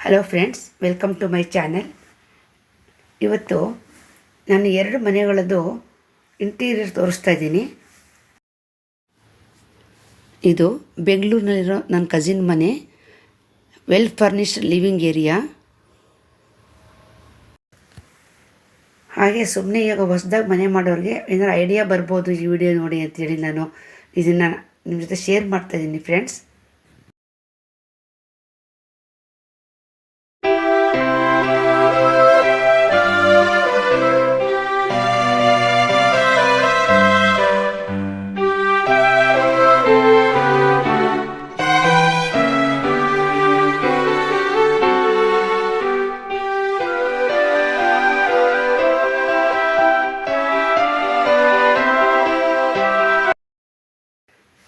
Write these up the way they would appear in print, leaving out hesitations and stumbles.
Hello friends, welcome to my channel. ಇವತ್ತು ನಾನು 2 ಮನೆಗಳದ್ದು interior ತೋರಿಸ್ತಾ ಇದ್ದೀನಿ. ಇದು ಬೆಂಗಳೂರಿನಲ್ಲಿರೋ ನನ್ನ ಕಸಿನ್ ಮನೆ, ವೆಲ್ ಫರ್ನಿಶ್ಡ್ ಲಿವಿಂಗ್ ಏರಿಯಾ. ಹಾಗೆ ಸುಮ್ಮನೆ ಈಗ ಹೊಸದಾಗಿ ಮನೆ ಮಾಡೋರಿಗೆ ಏನಾದ್ರು ಐಡಿಯಾ ಬರ್ಬೋದು ಈ ವಿಡಿಯೋ ನೋಡಿ ಅಂತೇಳಿ ನಾನು ಇದನ್ನು ನಿಮ್ಮ ಜೊತೆ ಶೇರ್ ಮಾಡ್ತಾಯಿದ್ದೀನಿ ಫ್ರೆಂಡ್ಸ್.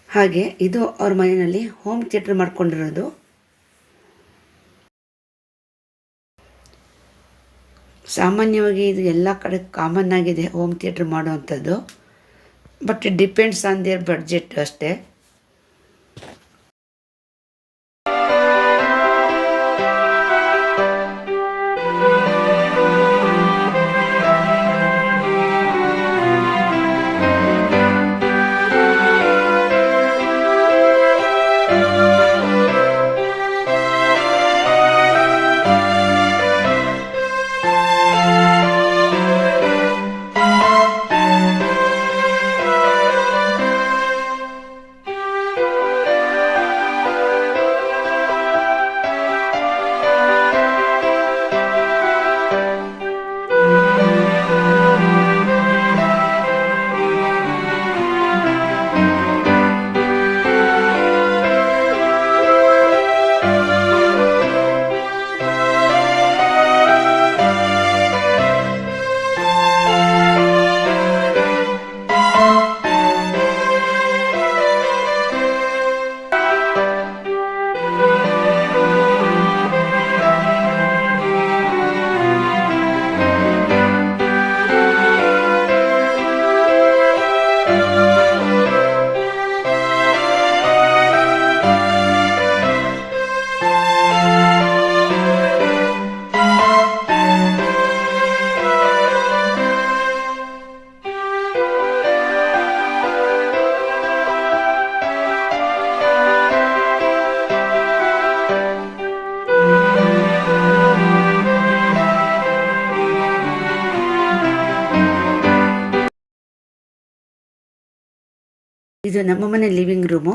ಹಾಗೆ ಇದು ಅವ್ರ ಮನೆಯಲ್ಲಿ ಹೋಮ್ ಥಿಯೇಟರ್ ಮಾಡ್ಕೊಂಡಿರೋದು. ಸಾಮಾನ್ಯವಾಗಿ ಇದು ಎಲ್ಲ ಕಡೆ ಕಾಮನ್ ಆಗಿದೆ ಹೋಮ್ ಥಿಯೇಟರ್ ಮಾಡುವಂಥದ್ದು, but it depends on there budget ಅಷ್ಟೇ. ಇದು ನಮ್ಮ ಮನೆ ಲಿವಿಂಗ್ ರೂಮು.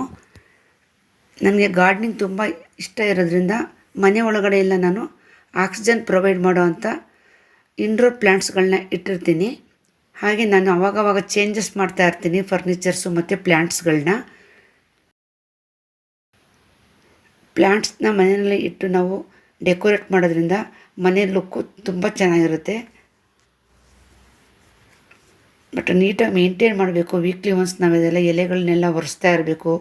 ನನಗೆ ಗಾರ್ಡನಿಂಗ್ ತುಂಬ ಇಷ್ಟ ಇರೋದ್ರಿಂದ ಮನೆ ಒಳಗಡೆ ಎಲ್ಲ ನಾನು ಆಕ್ಸಿಜನ್ ಪ್ರೊವೈಡ್ ಮಾಡೋ ಅಂಥ ಇಂಡೋರ್ ಪ್ಲ್ಯಾಂಟ್ಸ್ಗಳನ್ನ ಇಟ್ಟಿರ್ತೀನಿ. ಹಾಗೆ ನಾನು ಅವಾಗವಾಗ ಚೇಂಜಸ್ ಮಾಡ್ತಾ ಇರ್ತೀನಿ ಫರ್ನಿಚರ್ಸು ಮತ್ತು ಪ್ಲ್ಯಾಂಟ್ಸ್ಗಳನ್ನ. ಪ್ಲ್ಯಾಂಟ್ಸ್ನ ಮನೆಯಲ್ಲಿ ಇಟ್ಟು ನಾವು ಡೆಕೋರೇಟ್ ಮಾಡೋದ್ರಿಂದ ಮನೆ ಲುಕ್ಕು ತುಂಬ ಚೆನ್ನಾಗಿರುತ್ತೆ. ಬಟ್ ನೀಟಾಗಿ ಮೇಂಟೈನ್ ಮಾಡಬೇಕು. ವೀಕ್ಲಿ ಒನ್ಸ್ ನಾವಿದೆಲ್ಲ ಎಲೆಗಳನ್ನೆಲ್ಲ ಒರೆಸ್ತಾ ಇರಬೇಕು.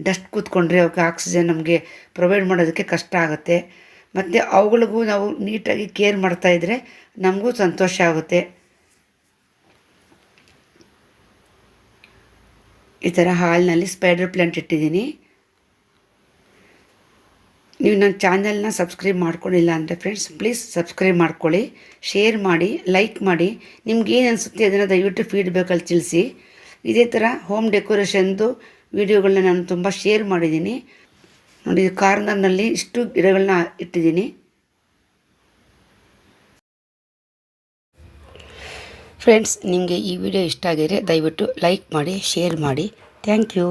ಡಸ್ಟ್ ಕೂತ್ಕೊಂಡ್ರೆ ಅವಕ್ಕೆ ಆಕ್ಸಿಜನ್ ನಮಗೆ ಪ್ರೊವೈಡ್ ಮಾಡೋದಕ್ಕೆ ಕಷ್ಟ ಆಗುತ್ತೆ. ಮತ್ತು ಅವುಗಳಿಗೂ ನಾವು ನೀಟಾಗಿ ಕೇರ್ ಮಾಡ್ತಾಯಿದ್ರೆ ನಮಗೂ ಸಂತೋಷ ಆಗುತ್ತೆ. ಈ ಥರ ಹಾಲ್ನಲ್ಲಿ ಸ್ಪೈಡರ್ ಪ್ಲ್ಯಾಂಟ್ ಇಟ್ಟಿದ್ದೀನಿ. ನೀವು ನನ್ನ ಚಾನಲ್ನ ಸಬ್ಸ್ಕ್ರೈಬ್ ಮಾಡ್ಕೊಂಡಿಲ್ಲ ಅಂದರೆ ಫ್ರೆಂಡ್ಸ್ ಪ್ಲೀಸ್ ಸಬ್ಸ್ಕ್ರೈಬ್ ಮಾಡ್ಕೊಳ್ಳಿ, ಶೇರ್ ಮಾಡಿ, ಲೈಕ್ ಮಾಡಿ. ನಿಮ್ಗೇನು ಅನಿಸುತ್ತೆ ಅದನ್ನು ದಯವಿಟ್ಟು ಫೀಡ್ಬ್ಯಾಕಲ್ಲಿ ತಿಳಿಸಿ. ಇದೇ ಥರ ಹೋಮ್ ಡೆಕೋರೇಷನ್ದು ವೀಡಿಯೋಗಳನ್ನ ನಾನು ತುಂಬ ಶೇರ್ ಮಾಡಿದ್ದೀನಿ ನೋಡಿ. ಕಾರ್ನರ್ನಲ್ಲಿ ಇಷ್ಟು ಗಿಡಗಳನ್ನ ಇಟ್ಟಿದ್ದೀನಿ. ಫ್ರೆಂಡ್ಸ್, ನಿಮಗೆ ಈ ವಿಡಿಯೋ ಇಷ್ಟ ಆಗಿದರೆ ದಯವಿಟ್ಟು ಲೈಕ್ ಮಾಡಿ, ಶೇರ್ ಮಾಡಿ. Thank you.